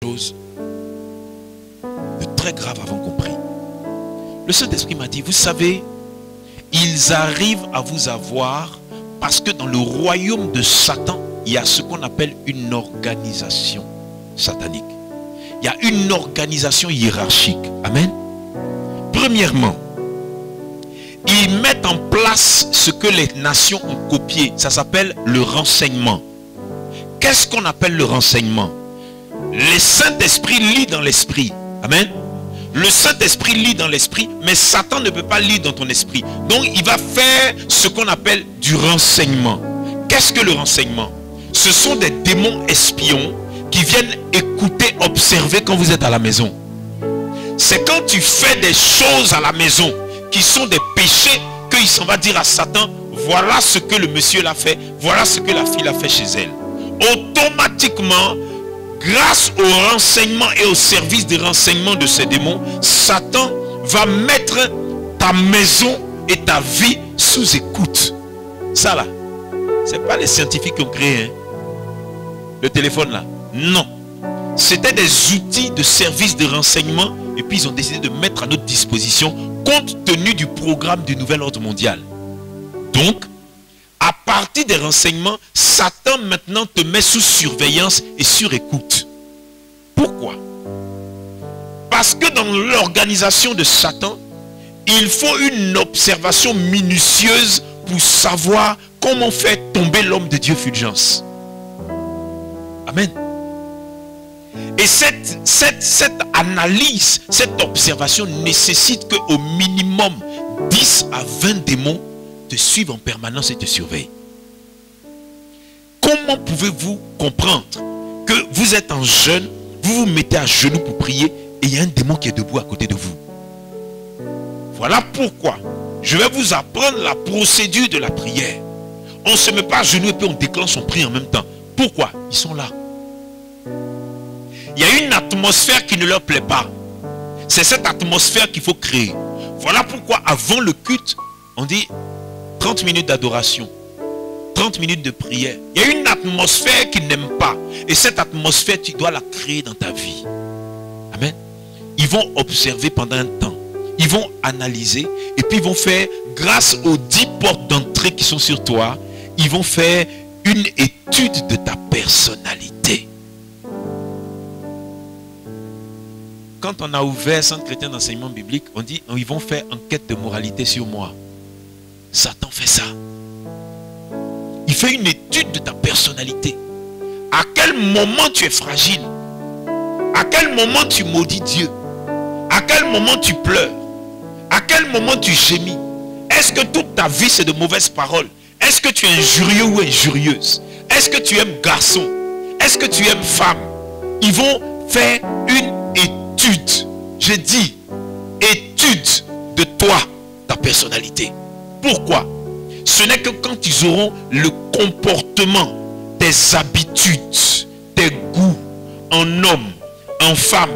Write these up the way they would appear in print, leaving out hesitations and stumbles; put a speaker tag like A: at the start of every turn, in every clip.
A: chose de très grave avant qu'on prie. Le Saint-Esprit m'a dit, vous savez, ils arrivent à vous avoir parce que dans le royaume de Satan, il y a ce qu'on appelle une organisation satanique. Il y a une organisation hiérarchique. Amen. Premièrement, ils mettent en place ce que les nations ont copié. Ça s'appelle le renseignement. Qu'est-ce qu'on appelle le renseignement? Le Saint-Esprit lit dans l'esprit. Amen. Le Saint-Esprit lit dans l'esprit, mais Satan ne peut pas lire dans ton esprit. Donc il va faire ce qu'on appelle du renseignement. Qu'est-ce que le renseignement? Ce sont des démons espions qui viennent écouter, observer quand vous êtes à la maison. C'est quand tu fais des choses à la maison qui sont des péchés qu'il s'en va dire à Satan, voilà ce que le monsieur l'a fait, voilà ce que la fille a fait chez elle. Automatiquement, grâce au renseignement et au service de renseignement de ces démons, Satan va mettre ta maison et ta vie sous écoute. Ça là, c'est pas les scientifiques qui ont créé hein, le téléphone là. Non. C'était des outils de service de renseignement et puis ils ont décidé de mettre à notre disposition compte tenu du programme du nouvel ordre mondial. Donc, à partir des renseignements, Satan maintenant te met sous surveillance et sur écoute. Pourquoi? Parce que dans l'organisation de Satan, il faut une observation minutieuse pour savoir comment faire tomber l'homme de Dieu Fulgence. Amen. Et cette analyse, cette observation nécessite qu'au minimum 10 à 20 démons te suivent en permanence et te surveillent. Comment pouvez-vous comprendre que vous êtes en jeûne, vous vous mettez à genoux pour prier et il y a un démon qui est debout à côté de vous? Voilà pourquoi je vais vous apprendre la procédure de la prière. On ne se met pas à genoux et puis on déclenche son prière en même temps. Pourquoi? Ils sont là. Il y a une atmosphère qui ne leur plaît pas. C'est cette atmosphère qu'il faut créer. Voilà pourquoi avant le culte, on dit 30 minutes d'adoration, 30 minutes de prière. Il y a une atmosphère qu'ils n'aiment pas. Et cette atmosphère, tu dois la créer dans ta vie. Amen. Ils vont observer pendant un temps. Ils vont analyser. Et puis ils vont faire, grâce aux 10 portes d'entrée qui sont sur toi, ils vont faire une étude de ta personnalité. Quand on a ouvert Centre chrétien d'enseignement biblique, on dit ils vont faire enquête de moralité sur moi. Satan fait ça. Il fait une étude de ta personnalité. À quel moment tu es fragile? À quel moment tu maudis Dieu? À quel moment tu pleures? À quel moment tu gémis? Est-ce que toute ta vie c'est de mauvaises paroles? Est-ce que tu es injurieux ou injurieuse? Est-ce que tu aimes garçon? Est-ce que tu aimes femme? Ils vont faire une étude. J'ai dit étude de toi, ta personnalité. Pourquoi? Ce n'est que quand ils auront le comportement, tes habitudes, tes goûts en homme, en femme,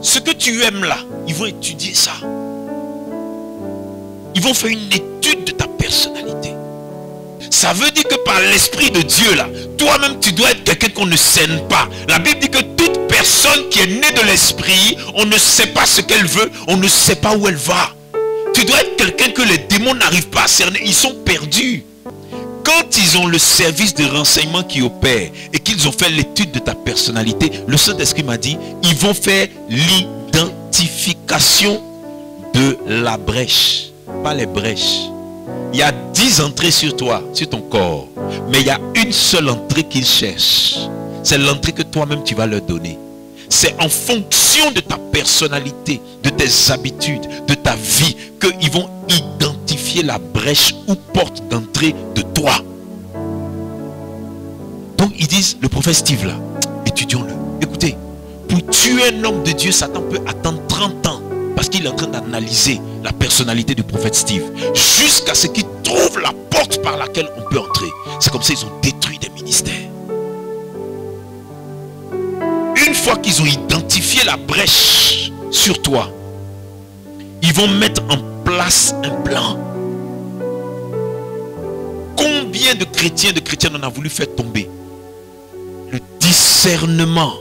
A: ce que tu aimes là, ils vont étudier ça. Ils vont faire une étude de ta personnalité. Ça veut dire que par l'Esprit de Dieu là, toi-même tu dois être quelqu'un qu'on ne scène pas. La Bible dit que toute personne qui est née de l'Esprit, on ne sait pas ce qu'elle veut, on ne sait pas où elle va. Tu dois être quelqu'un que les démons n'arrivent pas à cerner. Ils sont perdus. Quand ils ont le service de renseignement qui opère et qu'ils ont fait l'étude de ta personnalité, le Saint-Esprit m'a dit, ils vont faire l'identification de la brèche. Pas les brèches. Il y a 10 entrées sur toi, sur ton corps. Mais il y a une seule entrée qu'ils cherchent. C'est l'entrée que toi-même tu vas leur donner. C'est en fonction de ta personnalité, de tes habitudes, de ta vie, qu'ils vont identifier la brèche ou porte d'entrée de toi. Donc ils disent, le prophète Steve là, étudions-le. Écoutez, pour tuer un homme de Dieu, Satan peut attendre 30 ans. Parce qu'il est en train d'analyser la personnalité du prophète Steve. Jusqu'à ce qu'il trouve la porte par laquelle on peut entrer. C'est comme ça qu'ils ont détruit des ministères. Une fois qu'ils ont identifié la brèche sur toi, ils vont mettre en place un plan. Combien de chrétiens, de chrétiennes on a voulu faire tomber? Le discernement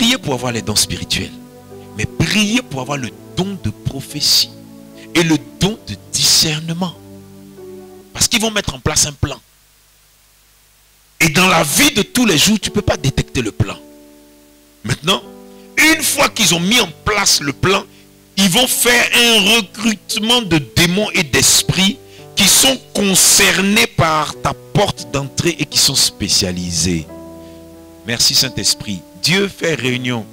A: priez pour avoir les dons spirituels. Mais priez pour avoir le don de prophétie et le don de discernement. Parce qu'ils vont mettre en place un plan. Et dans la vie de tous les jours, tu ne peux pas détecter le plan. Maintenant, une fois qu'ils ont mis en place le plan, ils vont faire un recrutement de démons et d'esprits qui sont concernés par ta porte d'entrée et qui sont spécialisés. Merci Saint-Esprit. Dieu fait réunion.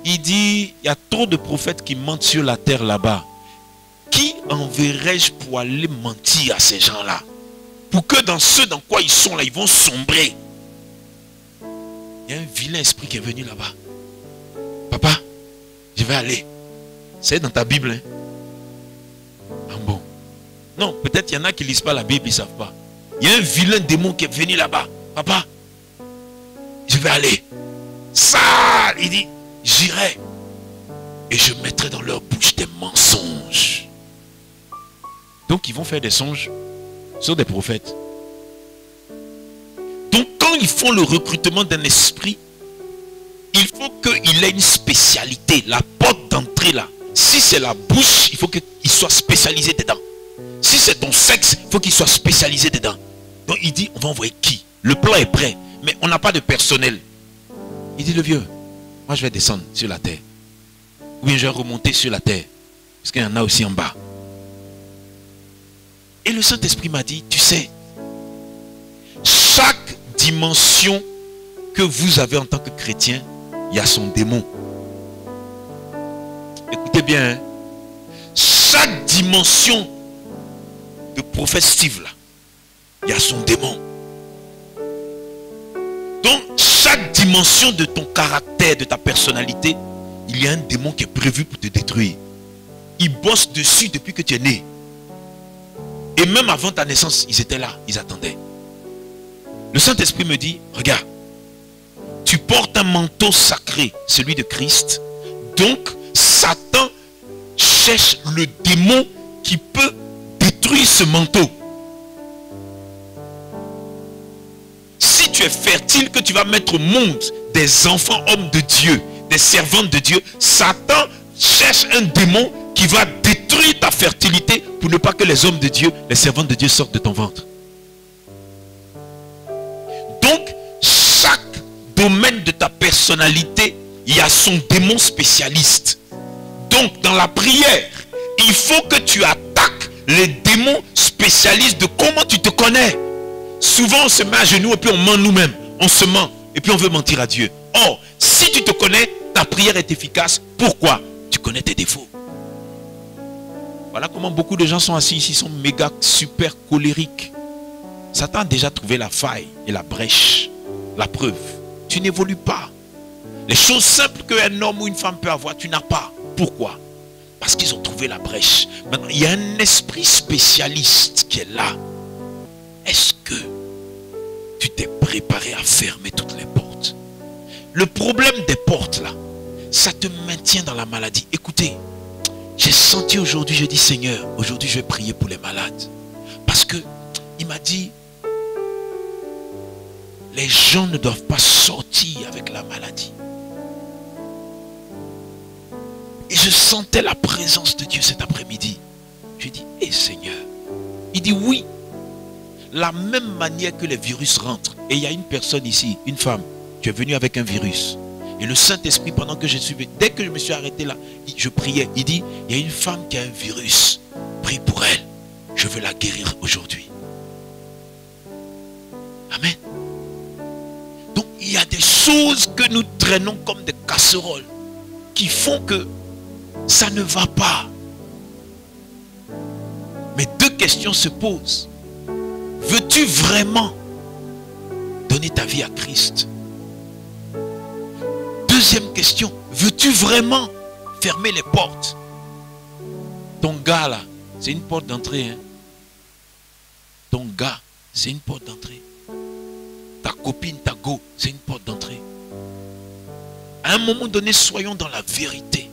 A: Il dit, il y a trop de prophètes qui mentent sur la terre là-bas. Qui enverrai-je pour aller mentir à ces gens-là? Pour que dans ce dans quoi ils sont là, ils vont sombrer. Il y a un vilain esprit qui est venu là-bas. Papa, je vais aller. C'est dans ta Bible. Hein? Ah bon? Non, peut-être il y en a qui ne lisent pas la Bible, ils ne savent pas. Il y a un vilain démon qui est venu là-bas. Papa, je vais aller. Ça, il dit, j'irai. Et je mettrai dans leur bouche des mensonges. Donc ils vont faire des songes sur des prophètes. Donc quand ils font le recrutement d'un esprit, il faut qu'il ait une spécialité. La porte d'entrée là. Si c'est la bouche, il faut qu'il soit spécialisé dedans. Si c'est ton sexe, il faut qu'il soit spécialisé dedans. Donc il dit, on va envoyer qui? Le plan est prêt, mais on n'a pas de personnel. Il dit, le vieux, moi je vais descendre sur la terre. Ou bien je vais remonter sur la terre. Parce qu'il y en a aussi en bas. Et le Saint-Esprit m'a dit, tu sais, chaque dimension que vous avez en tant que chrétien, il y a son démon. Écoutez bien, hein? Chaque dimension de prophète Steve là, il y a son démon. Donc, chaque dimension de ton caractère, de ta personnalité, il y a un démon qui est prévu pour te détruire. Il bosse dessus depuis que tu es né. Et même avant ta naissance, ils étaient là, ils attendaient. Le Saint-Esprit me dit, regarde, tu portes un manteau sacré, celui de Christ. Donc, Satan cherche le démon qui peut détruire ce manteau. Si tu es fertile, que tu vas mettre au monde des enfants hommes de Dieu, des servantes de Dieu, Satan cherche un démon qui va détruire ta fertilité pour ne pas que les hommes de Dieu, les servantes de Dieu sortent de ton ventre. Donc, chaque domaine de ta personnalité, il y a son démon spécialiste. Donc, dans la prière, il faut que tu attaques les démons spécialistes de comment tu te connais. Souvent, on se met à genoux et puis on ment nous-mêmes. On se ment et puis on veut mentir à Dieu. Or, si tu te connais, ta prière est efficace. Pourquoi? Tu connais tes défauts. Voilà comment beaucoup de gens sont assis ici, sont méga super colériques. Satan a déjà trouvé la faille et la brèche. La preuve, tu n'évolues pas. Les choses simples qu'un homme ou une femme peut avoir, tu n'as pas. Pourquoi? Parce qu'ils ont trouvé la brèche. Maintenant, il y a un esprit spécialiste qui est là. Est-ce que tu t'es préparé à fermer toutes les portes? Le problème des portes là, ça te maintient dans la maladie. Écoutez, j'ai senti aujourd'hui, je dis Seigneur, aujourd'hui je vais prier pour les malades. Parce que il m'a dit, les gens ne doivent pas sortir avec la maladie. Et je sentais la présence de Dieu cet après-midi. J'ai dit, hé Seigneur. Il dit oui. La même manière que les virus rentrent. Et il y a une personne ici, une femme, tu es venue avec un virus. Et le Saint-Esprit, pendant que je suis venu, dès que je me suis arrêté là, je priais. Il dit, il y a une femme qui a un virus. Prie pour elle. Je veux la guérir aujourd'hui. Amen. Donc, il y a des choses que nous traînons comme des casseroles qui font que ça ne va pas. Mais deux questions se posent. Veux-tu vraiment donner ta vie à Christ? Deuxième question, veux-tu vraiment fermer les portes? Ton gars là, c'est une porte d'entrée. Hein? Ton gars, c'est une porte d'entrée. Ta copine, ta go, c'est une porte d'entrée. À un moment donné, soyons dans la vérité.